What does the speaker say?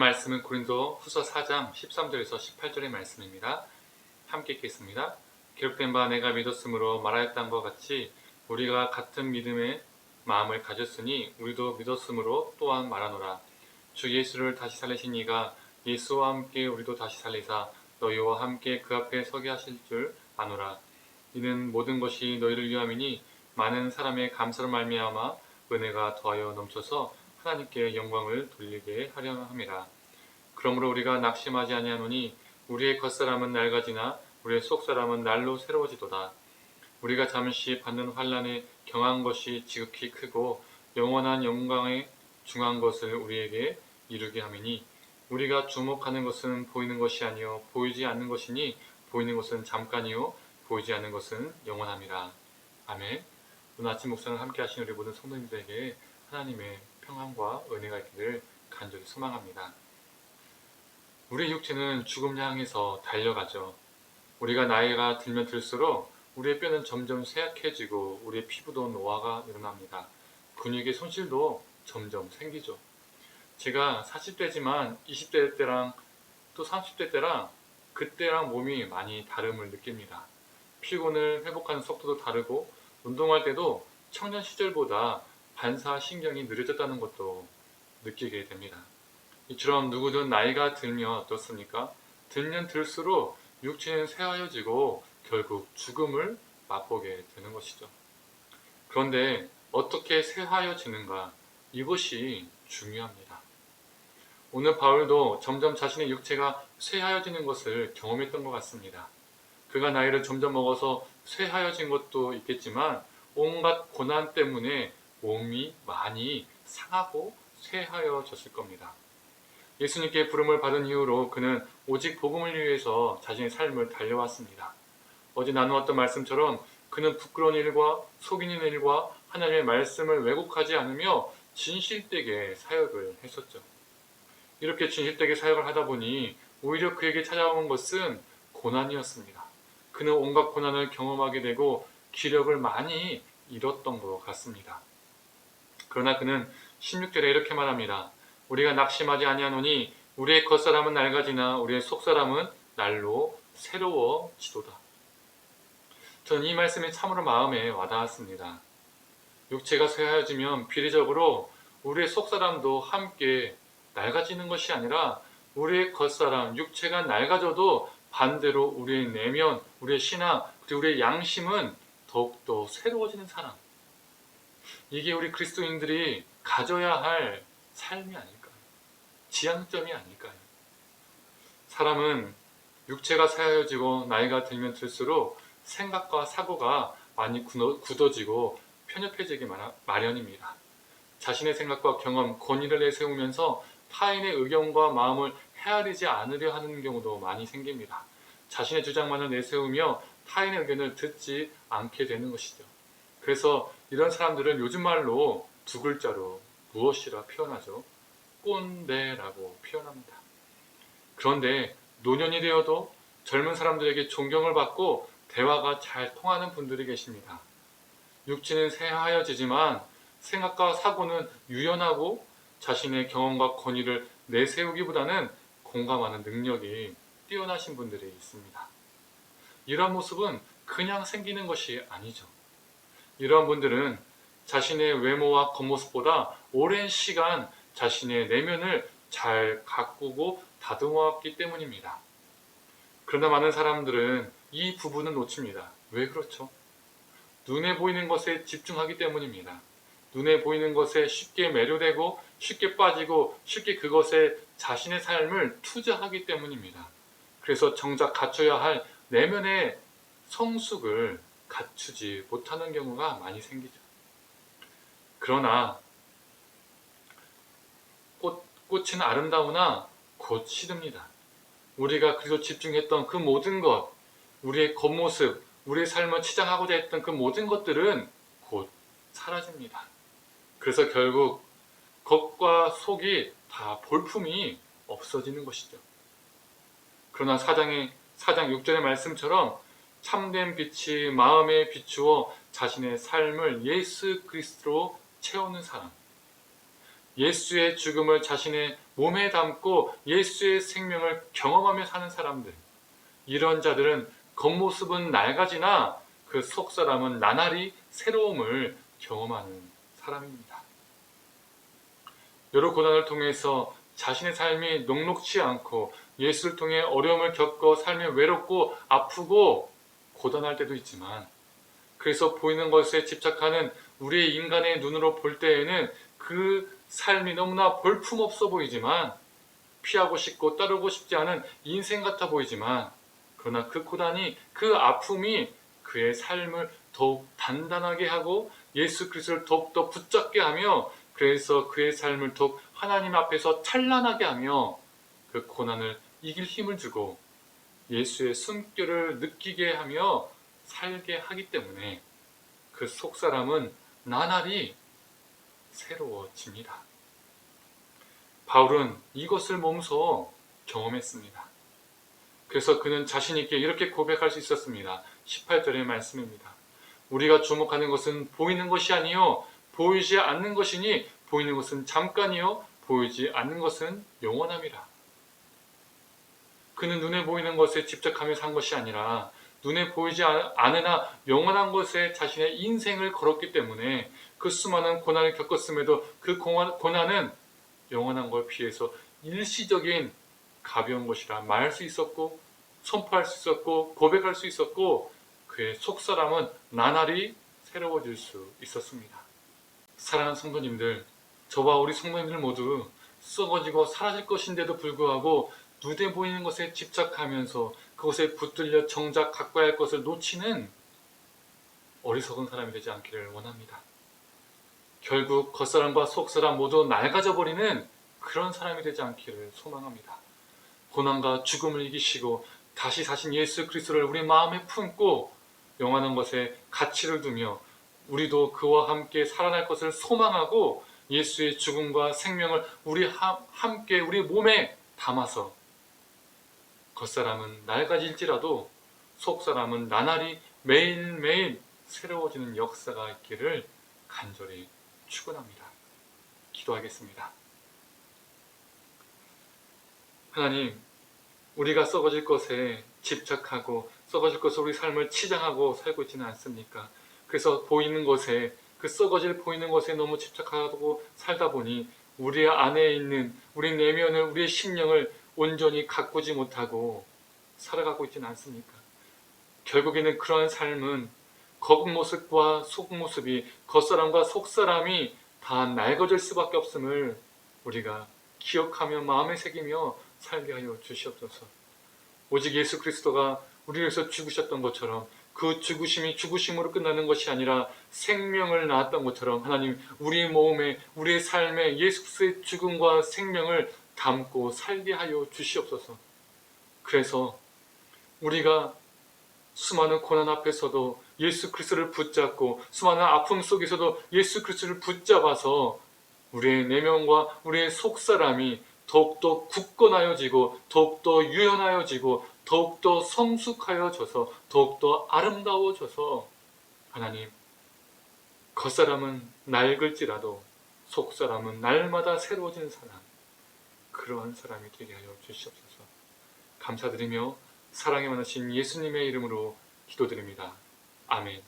말씀은 고린도 후서 4장 13절에서 18절의 말씀입니다. 함께 읽겠습니다. 기록된 바 내가 믿었으므로 말하였던 것 같이 우리가 같은 믿음의 마음을 가졌으니 우리도 믿었으므로 또한 말하노라. 주 예수를 다시 살리신 이가 예수와 함께 우리도 다시 살리사 너희와 함께 그 앞에 서게 하실 줄 아노라. 이는 모든 것이 너희를 위함이니 많은 사람의 감사로 말미암아 은혜가 더하여 넘쳐서 하나님께 영광을 돌리게 하려 함이라. 그러므로 우리가 낙심하지 아니하노니 우리의 겉사람은 낡아지나 우리의 속사람은 날로 새로워지도다. 우리가 잠시 받는 환난에 경한 것이 지극히 크고 영원한 영광에 중한 것을 우리에게 이루게 함이니 우리가 주목하는 것은 보이는 것이 아니요 보이지 않는 것이니 보이는 것은 잠깐이요 보이지 않는 것은 영원함이라. 아멘. 오늘 아침 묵상을 함께 하신 우리 모든 성도님들에게 하나님의 평안과 은혜가 있기를 간절히 소망합니다. 우리 육체는 죽음을 향해서 달려가죠. 우리가 나이가 들면 들수록 우리의 뼈는 점점 쇠약해지고 우리의 피부도 노화가 일어납니다. 근육의 손실도 점점 생기죠. 제가 40대지만 20대 때랑 또 30대 때랑 그때랑 몸이 많이 다름을 느낍니다. 피곤을 회복하는 속도도 다르고 운동할 때도 청년 시절보다 반사신경이 느려졌다는 것도 느끼게 됩니다. 이처럼 누구든 나이가 들면 어떻습니까? 들면 들수록 육체는 쇠하여지고 결국 죽음을 맛보게 되는 것이죠. 그런데 어떻게 쇠하여지는가? 이것이 중요합니다. 오늘 바울도 점점 자신의 육체가 쇠하여지는 것을 경험했던 것 같습니다. 그가 나이를 점점 먹어서 쇠하여진 것도 있겠지만 온갖 고난 때문에 몸이 많이 상하고 쇠하여졌을 겁니다. 예수님께 부름을 받은 이후로 그는 오직 복음을 위해서 자신의 삶을 달려왔습니다. 어제 나누었던 말씀처럼 그는 부끄러운 일과 속이는 일과 하나님의 말씀을 왜곡하지 않으며 진실되게 사역을 했었죠. 이렇게 진실되게 사역을 하다 보니 오히려 그에게 찾아온 것은 고난이었습니다. 그는 온갖 고난을 경험하게 되고 기력을 많이 잃었던 것 같습니다. 그러나 그는 16절에 이렇게 말합니다. 우리가 낙심하지 아니하노니 우리의 겉사람은 낡아지나 우리의 속사람은 날로 새로워지도다. 저는 이 말씀이 참으로 마음에 와닿았습니다. 육체가 쇠하여지면 비례적으로 우리의 속사람도 함께 낡아지는 것이 아니라 우리의 겉사람, 육체가 낡아져도 반대로 우리의 내면, 우리의 신앙, 그리고 우리의 양심은 더욱더 새로워지는 사람. 이게 우리 그리스도인들이 가져야 할 삶이 아닐까요? 지향점이 아닐까요? 사람은 육체가 쇠하여지고 나이가 들면 들수록 생각과 사고가 많이 굳어지고 편협해지기 마련입니다. 자신의 생각과 경험, 권위를 내세우면서 타인의 의견과 마음을 헤아리지 않으려 하는 경우도 많이 생깁니다. 자신의 주장만을 내세우며 타인의 의견을 듣지 않게 되는 것이죠. 그래서 이런 사람들은 요즘 말로 두 글자로 무엇이라 표현하죠? 꼰대라고 표현합니다. 그런데 노년이 되어도 젊은 사람들에게 존경을 받고 대화가 잘 통하는 분들이 계십니다. 육체는 쇠하여지지만 생각과 사고는 유연하고 자신의 경험과 권위를 내세우기보다는 공감하는 능력이 뛰어나신 분들이 있습니다. 이러한 모습은 그냥 생기는 것이 아니죠. 이러한 분들은 자신의 외모와 겉모습보다 오랜 시간 자신의 내면을 잘 가꾸고 다듬어왔기 때문입니다. 그러나 많은 사람들은 이 부분을 놓칩니다. 왜 그렇죠? 눈에 보이는 것에 집중하기 때문입니다. 눈에 보이는 것에 쉽게 매료되고 쉽게 빠지고 쉽게 그것에 자신의 삶을 투자하기 때문입니다. 그래서 정작 갖춰야 할 내면의 성숙을 갖추지 못하는 경우가 많이 생기죠. 그러나 꽃은 아름다우나 곧 시듭니다. 우리가 그리고 집중했던 그 모든 것, 우리의 겉모습, 우리의 삶을 치장하고자 했던 그 모든 것들은 곧 사라집니다. 그래서 결국 겉과 속이 다 볼품이 없어지는 것이죠. 그러나 4장 6절의 말씀처럼 참된 빛이 마음에 비추어 자신의 삶을 예수 그리스도로 채우는 사람, 예수의 죽음을 자신의 몸에 담고 예수의 생명을 경험하며 사는 사람들, 이런 자들은 겉모습은 낡아지나 그 속사람은 나날이 새로움을 경험하는 사람입니다. 여러 고난을 통해서 자신의 삶이 녹록치 않고 예수를 통해 어려움을 겪어 삶이 외롭고 아프고 고단할 때도 있지만, 그래서 보이는 것에 집착하는 우리의 인간의 눈으로 볼 때에는 그 삶이 너무나 볼품없어 보이지만, 피하고 싶고 따르고 싶지 않은 인생 같아 보이지만, 그러나 그 고난이, 그 아픔이 그의 삶을 더욱 단단하게 하고 예수 그리스도를 더욱더 붙잡게 하며, 그래서 그의 삶을 더욱 하나님 앞에서 찬란하게 하며 그 고난을 이길 힘을 주고 예수의 숨결을 느끼게 하며 살게 하기 때문에 그 속사람은 나날이 새로워집니다. 바울은 이것을 몸소 경험했습니다. 그래서 그는 자신 있게 이렇게 고백할 수 있었습니다. 18절의 말씀입니다. 우리가 주목하는 것은 보이는 것이 아니요 보이지 않는 것이니, 보이는 것은 잠깐이요 보이지 않는 것은 영원함이라. 그는 눈에 보이는 것에 집착하며 산 것이 아니라 눈에 보이지 않으나 영원한 것에 자신의 인생을 걸었기 때문에 그 수많은 고난을 겪었음에도 그 고난은 영원한 걸 피해서 일시적인 가벼운 것이라 말할 수 있었고, 선포할 수 있었고, 고백할 수 있었고, 그의 속사람은 나날이 새로워질 수 있었습니다. 사랑하는 성도님들, 저와 우리 성도님들 모두 썩어지고 사라질 것인데도 불구하고 눈에 보이는 것에 집착하면서 그것에 붙들려 정작 갖고야 할 것을 놓치는 어리석은 사람이 되지 않기를 원합니다. 결국 겉사람과 속사람 모두 낡아져 버리는 그런 사람이 되지 않기를 소망합니다. 고난과 죽음을 이기시고 다시 사신 예수 그리스도를 우리 마음에 품고 영원한 것에 가치를 두며 우리도 그와 함께 살아날 것을 소망하고 예수의 죽음과 생명을 함께 우리 몸에 담아서 겉사람은 낡아질지라도 속사람은 나날이 매일매일 새로워지는 역사가 있기를 간절히 축원합니다. 기도하겠습니다. 하나님, 우리가 썩어질 것에 집착하고 썩어질 것으로 우리 삶을 치장하고 살고 있지는 않습니까? 그래서 보이는 것에, 그 썩어질 보이는 것에 너무 집착하고 살다 보니 우리 안에 있는 우리 내면을, 우리의 심령을 온전히 가꾸지 못하고 살아가고 있지는 않습니까? 결국에는 그러한 삶은 겉모습과 속모습이, 겉사람과 속사람이 다 낡아질 수밖에 없음을 우리가 기억하며 마음에 새기며 살게 하여 주시옵소서. 오직 예수 그리스도가 우리를 위해서 죽으셨던 것처럼 그 죽으심이 죽으심으로 끝나는 것이 아니라 생명을 낳았던 것처럼 하나님, 우리 몸에, 우리의 삶에 예수 그리스도의 죽음과 생명을 담고 살게 하여 주시옵소서. 그래서 우리가 수많은 고난 앞에서도 예수 그리스도를 붙잡고 수많은 아픔 속에서도 예수 그리스도를 붙잡아서 우리의 내면과 우리의 속사람이 더욱더 굳건하여지고 더욱더 유연하여지고 더욱더 성숙하여져서 더욱더 아름다워져서 하나님, 겉사람은 낡을지라도 속사람은 날마다 새로워지는 사람, 그러한 사람이 되게 하여 주시옵소서. 감사드리며 사랑에 많으신 예수님의 이름으로 기도드립니다. 아멘.